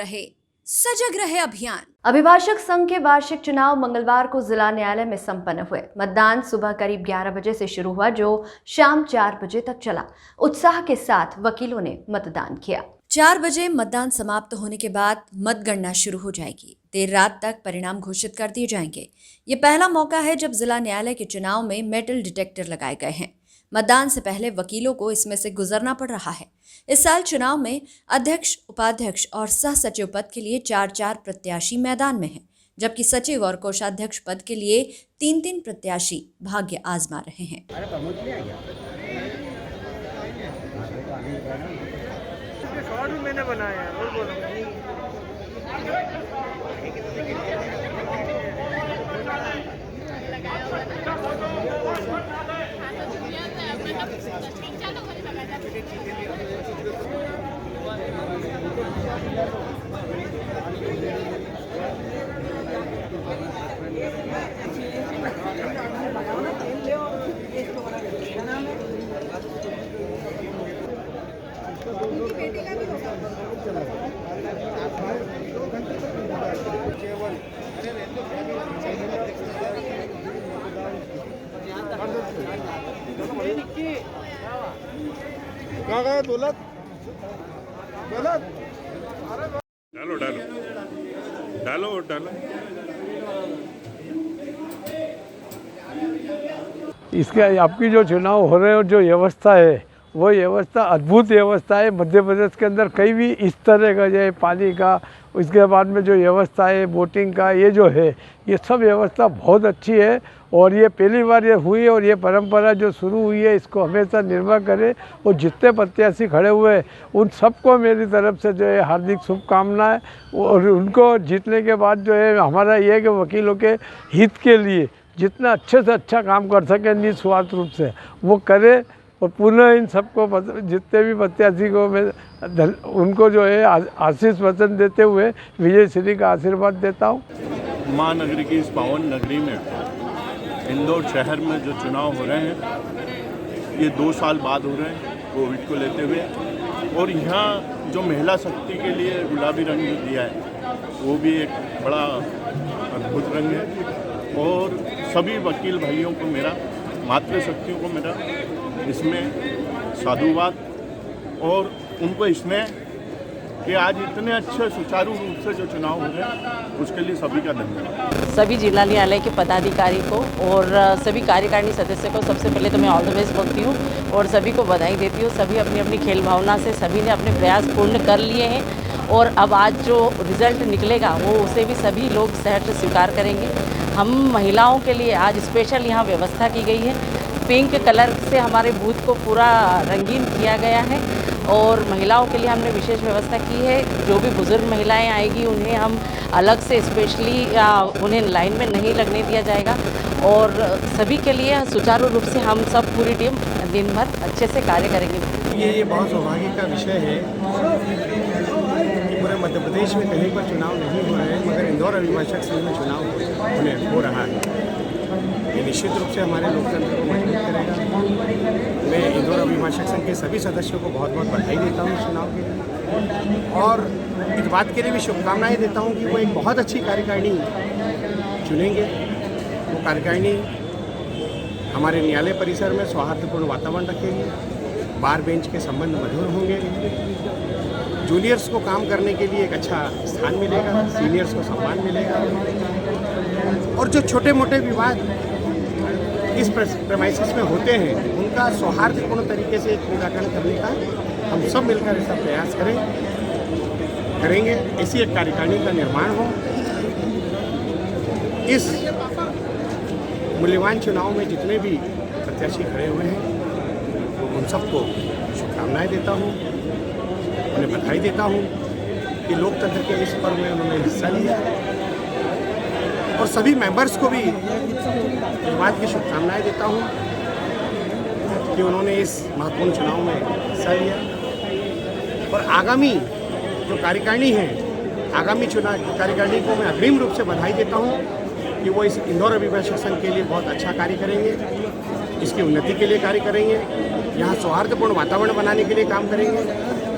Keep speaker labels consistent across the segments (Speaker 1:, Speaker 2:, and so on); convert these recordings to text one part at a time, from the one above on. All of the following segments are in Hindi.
Speaker 1: रहे, सजग रहे अभियान।
Speaker 2: अभिभाषक संघ के वार्षिक चुनाव मंगलवार को जिला न्यायालय में संपन्न हुए। मतदान सुबह करीब 11 बजे से शुरू हुआ, जो शाम 4 बजे तक चला। उत्साह के साथ वकीलों ने मतदान किया।
Speaker 1: 4 बजे मतदान समाप्त होने के बाद मतगणना शुरू हो जाएगी। देर रात तक परिणाम घोषित कर दिए जाएंगे। ये पहला मौका है जब जिला न्यायालय के चुनाव में मेटल डिटेक्टर लगाए गए हैं। मतदान से पहले वकीलों को इसमें से गुजरना पड़ रहा है। इस साल चुनाव में अध्यक्ष, उपाध्यक्ष और सह सचिव पद के लिए 4-4 प्रत्याशी मैदान में हैं, जबकि सचिव और कोषाध्यक्ष पद के लिए 3-3 प्रत्याशी भाग्य आजमा रहे हैं।
Speaker 3: मैंने बनाया और बोलो डालो।
Speaker 4: इसके आपकी जो चुनाव हो रहे हैं और जो व्यवस्था है वो व्यवस्था अद्भुत व्यवस्था है। मध्य प्रदेश के अंदर कहीं भी इस तरह का जो पानी का, उसके बाद में जो व्यवस्था है वोटिंग का, ये जो है ये सब व्यवस्था बहुत अच्छी है और ये पहली बार ये हुई है और ये परंपरा जो शुरू हुई है इसको हमेशा निर्वाह करे। और जितने प्रत्याशी खड़े हुए हैं उन सबको मेरी तरफ से जो है हार्दिक शुभकामनाएं। और उनको जीतने के बाद जो है हमारा ये है कि वकीलों के हित के लिए जितना अच्छे से अच्छा काम कर सके निस्वार्थ रूप से वो करे। और पुनः इन सबको जितने भी प्रत्याशी को मैं उनको जो है आशीष वचन देते हुए विजय श्री का आशीर्वाद देता हूँ।
Speaker 5: महानगरी की इस पावन नगरी में इंदौर शहर में जो चुनाव हो रहे हैं ये 2 साल बाद हो रहे हैं कोविड को लेते हुए। और यहाँ जो महिला शक्ति के लिए गुलाबी रंग जो दिया है वो भी एक बड़ा अद्भुत रंग है। और सभी वकील भाइयों को मेरा, मातृशक्तियों को मेरा इसमें साधुवाद और उनको इसमें कि आज इतने अच्छे सुचारू रूप से जो चुनाव हो रहे हैं उसके लिए सभी का धन्यवाद।
Speaker 6: सभी जिला न्यायालय के पदाधिकारी को और सभी कार्यकारिणी सदस्य को सबसे पहले तो मैं ऑल द बेस्ट बोलती हूँ और सभी को बधाई देती हूँ। सभी अपनी अपनी खेल भावना से सभी ने अपने प्रयास पूर्ण कर लिए हैं और अब आज जो रिज़ल्ट निकलेगा वो उसे भी सभी लोग सहर्ष स्वीकार करेंगे। हम महिलाओं के लिए आज स्पेशल यहाँ व्यवस्था की गई है। पिंक कलर से हमारे बूथ को पूरा रंगीन किया गया है और महिलाओं के लिए हमने विशेष व्यवस्था की है। जो भी बुजुर्ग महिलाएं आएगी उन्हें हम अलग से स्पेशली उन्हें लाइन में नहीं लगने दिया जाएगा और सभी के लिए सुचारू रूप से हम सब पूरी टीम दिन भर अच्छे से कार्य करेंगे।
Speaker 3: ये बहुत सौभाग्य का विषय है कि पूरे मध्य प्रदेश में कहीं पर चुनाव नहीं हो रहे हैं मगर इंदौर अभिभाषक संघ में चुनाव हो रहा है। ये निश्चित रूप से हमारे लोकतंत्र को मजबूत करेगा। मैं इंदौर अभिभाषक संघ के सभी सदस्यों को बहुत बहुत बधाई देता हूँ इस चुनाव के लिए और इस बात के लिए भी शुभकामनाएं देता हूँ कि वो एक बहुत अच्छी कार्यकारिणी चुनेंगे। वो कार्यकारिणी हमारे न्यायालय परिसर में सौहार्दपूर्ण वातावरण रखेगी, बार बेंच के संबंध मधुर होंगे, जूनियर्स को काम करने के लिए एक अच्छा स्थान मिलेगा, सीनियर्स को सम्मान मिलेगा और जो छोटे मोटे विवाद इस प्रेमाइसिस में होते हैं उनका सौहार्दपूर्ण तरीके से निराकरण करने का हम सब मिलकर ऐसा प्रयास करेंगे। ऐसी एक कार्यकारिणी का निर्माण हो। इस मूल्यवान चुनाव में जितने भी प्रत्याशी खड़े हुए हैं उन सबको शुभकामनाएं देता हूँ, उन्हें बधाई देता हूँ कि लोकतंत्र के इस पर्व में उन्होंने हिस्सा लिया और सभी मेंबर्स को भी इस बात की शुभकामनाएं देता हूँ कि उन्होंने इस महत्वपूर्ण चुनाव में हिस्सा लिया। और आगामी जो कार्यकारिणी है, आगामी चुनाव कार्यकारिणी को मैं अग्रिम रूप से बधाई देता हूँ कि वो इस इंदौर अभिभाषक संघ के लिए बहुत अच्छा कार्य करेंगे, इसकी उन्नति के लिए कार्य करेंगे, यहाँ सौहार्दपूर्ण वातावरण बनाने के लिए काम करेंगे।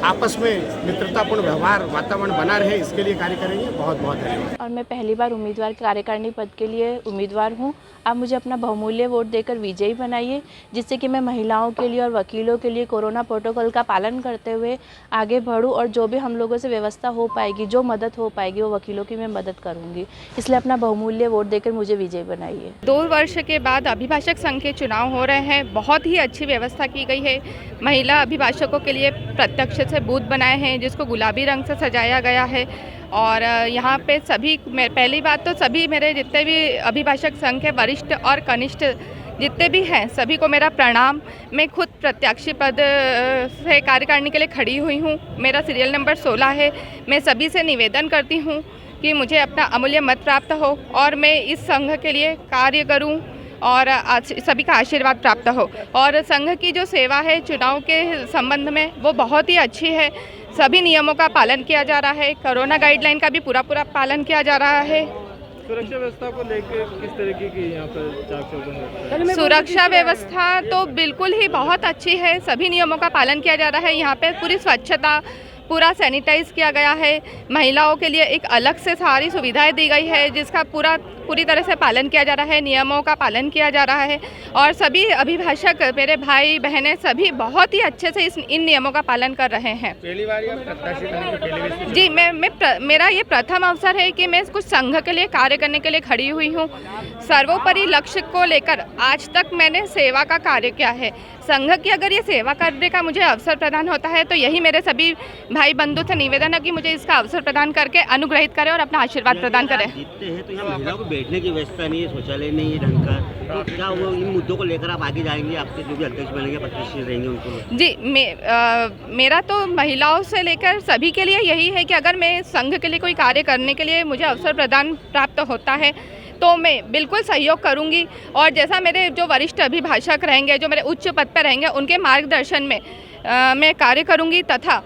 Speaker 3: आपस में मित्रतापूर्ण व्यवहार वातावरण बना रहे, इसके लिए कार्य करेंगे। बहुत बहुत धन्यवाद।
Speaker 7: और मैं पहली बार उम्मीदवार कार्यकारिणी पद के लिए उम्मीदवार हूँ। आप मुझे अपना बहुमूल्य वोट देकर विजयी बनाइए, जिससे कि मैं महिलाओं के लिए और वकीलों के लिए कोरोना प्रोटोकॉल का पालन करते हुए आगे बढ़ूँ और जो भी हम लोगों से व्यवस्था हो पाएगी, जो मदद हो पाएगी, वो वकीलों की मैं मदद करूँगी। इसलिए अपना बहुमूल्य वोट देकर मुझे विजयी बनाइए।
Speaker 8: 2 वर्ष के बाद अभिभाषक संघ के चुनाव हो रहे हैं। बहुत ही अच्छी व्यवस्था की गई है। महिला अभिभाषकों के लिए प्रत्यक्ष से बूथ बनाए हैं, जिसको गुलाबी रंग से सजाया गया है। और यहाँ पे सभी, पहली बात तो सभी मेरे जितने भी अभिभाषक संघ के वरिष्ठ और कनिष्ठ जितने भी हैं, सभी को मेरा प्रणाम। मैं खुद प्रत्याशी पद से कार्यकारिणी के लिए खड़ी हुई हूँ। मेरा सीरियल नंबर 16 है। मैं सभी से निवेदन करती हूँ कि मुझे अपना अमूल्य मत प्राप्त हो और मैं इस संघ के लिए कार्य करूँ और सभी का आशीर्वाद प्राप्त हो। और संघ की जो सेवा है चुनाव के संबंध में, वो बहुत ही अच्छी है। सभी नियमों का पालन किया जा रहा है। कोरोना गाइडलाइन का भी पूरा पालन किया जा रहा है।
Speaker 9: सुरक्षा व्यवस्था को लेकर किस तरीके की यहाँ पर चाक चौबंद है?
Speaker 8: सुरक्षा व्यवस्था तो बिल्कुल ही बहुत अच्छी है। सभी नियमों का पालन किया जा रहा है। यहाँ पे पूरी स्वच्छता, पूरा सैनिटाइज किया गया है। महिलाओं के लिए एक अलग से सारी सुविधाएं दी गई है, जिसका पूरी तरह से पालन किया जा रहा है। नियमों का पालन किया जा रहा है और सभी अभिभाषक, मेरे भाई बहनें, सभी बहुत ही अच्छे से इन नियमों का पालन कर रहे हैं।
Speaker 9: पहली बार या प्रत्याशी बनने के पहले भी?
Speaker 8: जी, मेरा ये प्रथम अवसर है कि मैं कुछ संघ के लिए कार्य करने के लिए खड़ी हुई हूँ। सर्वोपरि लक्ष्य को लेकर आज तक मैंने सेवा का कार्य किया है। संघ की अगर ये सेवा करने का मुझे अवसर प्रदान होता है, तो यही मेरे सभी भाई बंधु से निवेदन है कि मुझे इसका अवसर प्रदान करके अनुग्रहित करें और अपना आशीर्वाद प्रदान करें।
Speaker 10: जीतते हैं तो यहाँ महिलाओं को बैठने की व्यवस्था नहीं है, शौचालय नहीं है ढंग का, तो क्या वो इन मुद्दों को लेकर आप आगे जाएंगे? आपके जो भी अध्यक्ष बनेंगे, प्रत्याशी रहेंगे, उनको?
Speaker 8: जी, मेरा तो महिलाओं से लेकर सभी के लिए यही है कि अगर मैं संघ के लिए कोई कार्य करने के लिए मुझे अवसर प्रदान प्राप्त होता है, तो मैं बिल्कुल सहयोग करूंगी। और जैसा मेरे जो वरिष्ठ अभिभाषक रहेंगे, जो मेरे उच्च पद पर रहेंगे, उनके मार्गदर्शन में मैं कार्य करूंगी तथा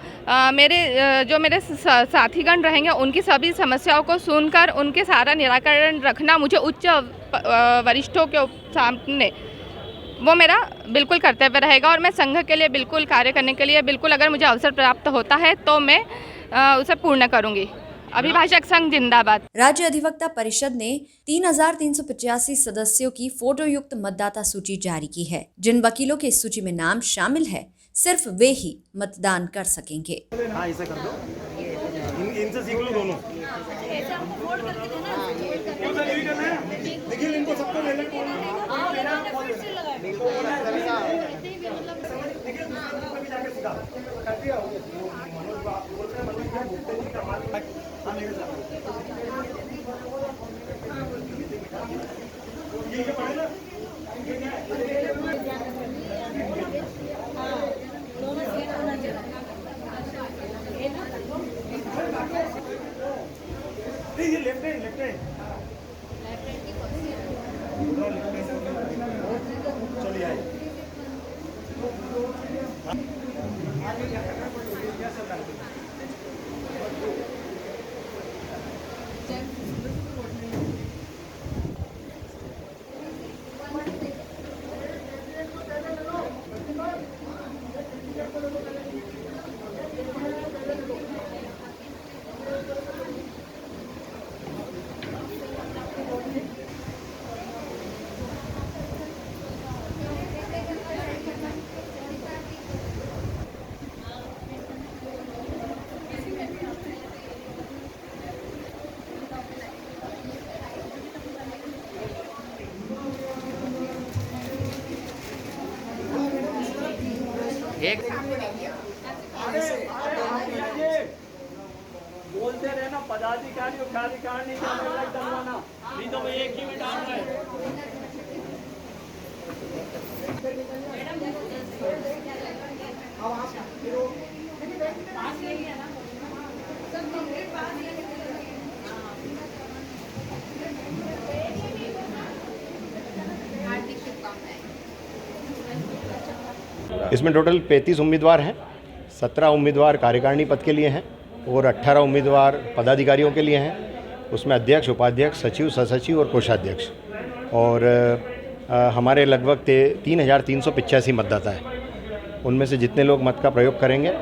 Speaker 8: जो मेरे साथीगण रहेंगे, उनकी सभी समस्याओं को सुनकर उनके सारा निराकरण रखना मुझे उच्च वरिष्ठों के सामने, वो मेरा बिल्कुल कर्तव्य रहेगा। और मैं संघ के लिए बिल्कुल कार्य करने के लिए बिल्कुल, अगर मुझे अवसर प्राप्त होता है तो मैं उसे पूर्ण करूंगी। अभिभाषक संघ जिंदाबाद।
Speaker 1: राज्य अधिवक्ता परिषद ने 3,385 सदस्यों की फोटोयुक्त मतदाता सूची जारी की है। जिन वकीलों के इस सूची में नाम शामिल है, सिर्फ वे ही मतदान कर सकेंगे।
Speaker 9: हाँ, ऐसा कर दो, इनसे सीख लो दोनों। देखिए इनको सबको ले लें। लेफ्ट हैंड चलिए आइए। बोलते रहना पदाधिकारी और कार्यकारिणी का अलग डलवाना, नहीं तो एक ही में डाल रहे।
Speaker 3: इसमें टोटल 35 उम्मीदवार हैं। 17 उम्मीदवार कार्यकारिणी पद के लिए हैं और 18 उम्मीदवार पदाधिकारियों के लिए हैं। उसमें अध्यक्ष, उपाध्यक्ष, सचिव, सहसचिव और कोषाध्यक्ष। और हमारे लगभग 3,385 मतदाता हैं। उनमें से जितने लोग मत का प्रयोग करेंगे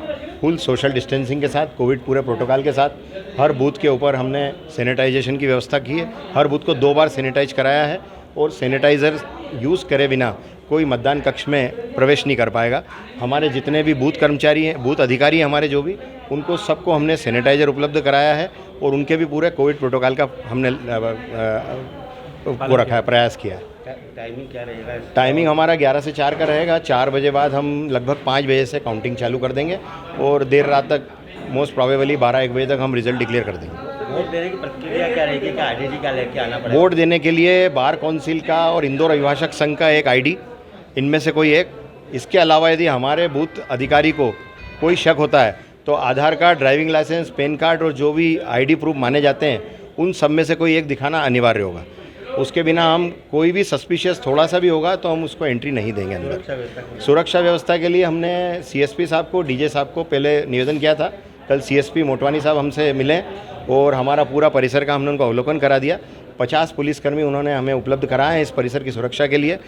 Speaker 3: फुल सोशल डिस्टेंसिंग के साथ, कोविड पूरे प्रोटोकॉल के साथ। हर बूथ के ऊपर हमने सैनिटाइजेशन की व्यवस्था की है। हर बूथ को 2 बार सैनिटाइज कराया है और सैनिटाइज़र यूज़ करे बिना कोई मतदान कक्ष में प्रवेश नहीं कर पाएगा। हमारे जितने भी बूथ कर्मचारी हैं, बूथ अधिकारी हैं हमारे जो भी, उनको सबको हमने सैनिटाइज़र उपलब्ध कराया है और उनके भी पूरे कोविड प्रोटोकॉल का हमने वो रखा है, प्रयास किया है।
Speaker 10: टाइमिंग क्या रहेगा?
Speaker 3: टाइमिंग हमारा 11 से 4 का रहेगा। 4 बजे बाद हम लगभग 5 बजे से काउंटिंग चालू कर देंगे और देर रात तक, मोस्ट प्रोबेबली 12-1 बजे तक हम रिजल्ट डिक्लेयर कर देंगे।
Speaker 10: वोट देने की प्रक्रिया क्या रहेगी? क्या आईडी का लेके आना पड़ेगा?
Speaker 3: वोट देने के लिए बार काउंसिल का और इंदौर अभिभाषक संघ का एक आईडी, इनमें से कोई एक। इसके अलावा यदि हमारे बूथ अधिकारी को कोई शक होता है तो Aadhaar card, driving licence, PAN card और जो भी आईडी प्रूफ माने जाते हैं, उन सब में से कोई एक दिखाना अनिवार्य होगा। उसके बिना हम कोई भी सस्पिशियस थोड़ा सा भी होगा तो हम उसको एंट्री नहीं देंगे अंदर। सुरक्षा व्यवस्था के लिए हमने सीएसपी साहब को, डीजे साहब को पहले निवेदन किया था। कल सीएसपी मोटवानी साहब हमसे मिले और हमारा पूरा परिसर का हमने उनको अवलोकन करा दिया। 50 पुलिसकर्मी उन्होंने हमें उपलब्ध कराए हैं इस परिसर की सुरक्षा के लिए।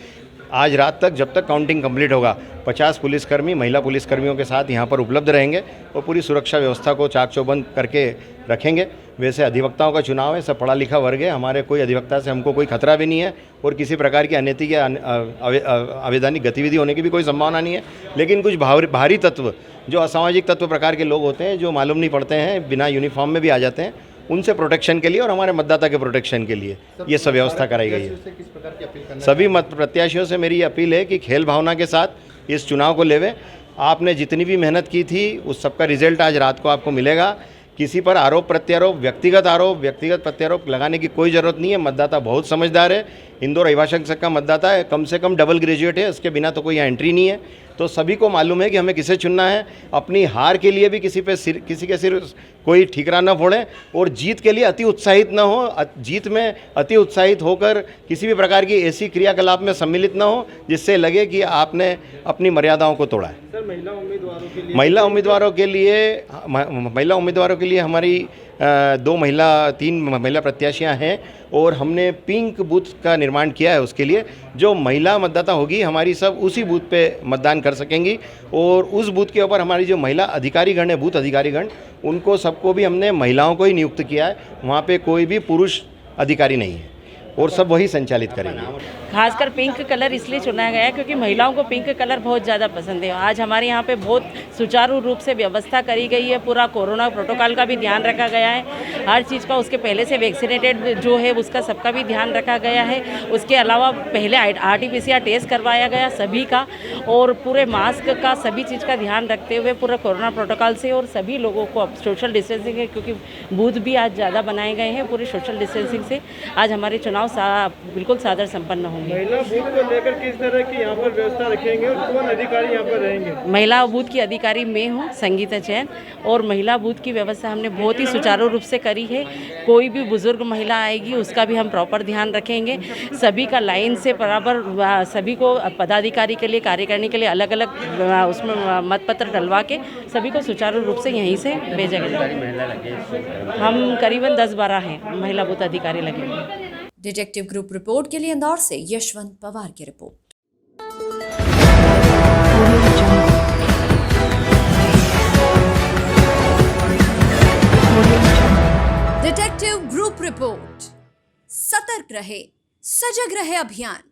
Speaker 3: आज रात तक, जब तक काउंटिंग कंप्लीट होगा, 50 पुलिसकर्मी महिला पुलिसकर्मियों के साथ यहाँ पर उपलब्ध रहेंगे और पूरी सुरक्षा व्यवस्था को चाक चौबंद करके रखेंगे। वैसे अधिवक्ताओं का चुनाव है, सब पढ़ा लिखा वर्ग है। हमारे कोई अधिवक्ता से हमको कोई खतरा भी नहीं है और किसी प्रकार की अनैतिक या अवैधानिक गतिविधि होने की भी कोई संभावना नहीं है। लेकिन कुछ भारी तत्व, जो असामाजिक तत्व प्रकार के लोग होते हैं, जो मालूम नहीं पड़ते हैं, बिना यूनिफॉर्म में भी आ जाते हैं, उनसे प्रोटेक्शन के लिए और हमारे मतदाता के प्रोटेक्शन के लिए ये सब व्यवस्था कराई गई है। सभी मत प्रत्याशियों से मेरी अपील है कि खेल भावना के साथ इस चुनाव को लेवें। आपने जितनी भी मेहनत की थी उस सबका रिजल्ट आज रात को आपको मिलेगा। किसी पर आरोप प्रत्यारोप, व्यक्तिगत प्रत्यारोप लगाने की कोई ज़रूरत नहीं है। मतदाता बहुत समझदार है। इंदौर अभिभाषक संघ का मतदाता है, कम से कम डबल ग्रेजुएट है, उसके बिना तो कोई यहाँ एंट्री नहीं है। तो सभी को मालूम है कि हमें किसे चुनना है। अपनी हार के लिए भी किसी के सिर कोई ठीकरा न फोड़ें और जीत के लिए अति उत्साहित न हो। जीत में अति उत्साहित होकर किसी भी प्रकार की ऐसी क्रियाकलाप में सम्मिलित न हो जिससे लगे कि आपने अपनी मर्यादाओं को तोड़ा है।
Speaker 9: सर, महिला
Speaker 3: उम्मीदवारों के लिए हमारी 3 महिला प्रत्याशियां हैं और हमने पिंक बूथ का निर्माण किया है। उसके लिए जो महिला मतदाता होगी हमारी, सब उसी बूथ पे मतदान कर सकेंगी और उस बूथ के ऊपर हमारी जो महिला अधिकारीगण है, बूथ अधिकारीगण, उनको सबको भी हमने महिलाओं को ही नियुक्त किया है। वहाँ पे कोई भी पुरुष अधिकारी नहीं है और सब वही संचालित करेंगे।
Speaker 6: खासकर पिंक कलर इसलिए चुना गया है क्योंकि महिलाओं को पिंक कलर बहुत ज़्यादा पसंद है। आज हमारे यहाँ पे बहुत सुचारू रूप से व्यवस्था करी गई है। पूरा कोरोना प्रोटोकॉल का भी ध्यान रखा गया है। हर चीज़ का, उसके पहले से वैक्सीनेटेड जो है उसका सबका भी ध्यान रखा गया है। उसके अलावा पहले RT-PCR टेस्ट करवाया गया सभी का और पूरे मास्क का, सभी चीज़ का ध्यान रखते हुए पूरा कोरोना प्रोटोकॉल से, और सभी लोगों को अब सोशल डिस्टेंसिंग है क्योंकि बूथ भी आज ज़्यादा बनाए गए हैं। पूरे सोशल डिस्टेंसिंग से आज हमारे चुनाव बिल्कुल सादर संपन्न होंगे।
Speaker 9: महिला बूथ को लेकर किस तरह की यहाँ पर व्यवस्था रखेंगे और कौन अधिकारी यहाँ पर रहेंगे?
Speaker 6: महिला बूथ की अधिकारी मैं हूँ, संगीता जैन, और महिला बूथ की व्यवस्था हमने बहुत ही सुचारू रूप से करी है। कोई भी बुजुर्ग महिला आएगी उसका भी हम प्रॉपर ध्यान रखेंगे। सभी का लाइन से बराबर, सभी को पदाधिकारी के लिए, कार्यकारिणी के लिए अलग अलग उसमें मतपत्र डलवा के सभी को सुचारू रूप से यहीं से भेजा गया। हम करीबन 10-12 हैं महिला बूथ अधिकारी लगेंगे।
Speaker 1: डिटेक्टिव ग्रुप रिपोर्ट के लिए इंदौर से यशवंत पवार की रिपोर्ट। Detective group report. सतर्क रहे, सजग रहे अभियान।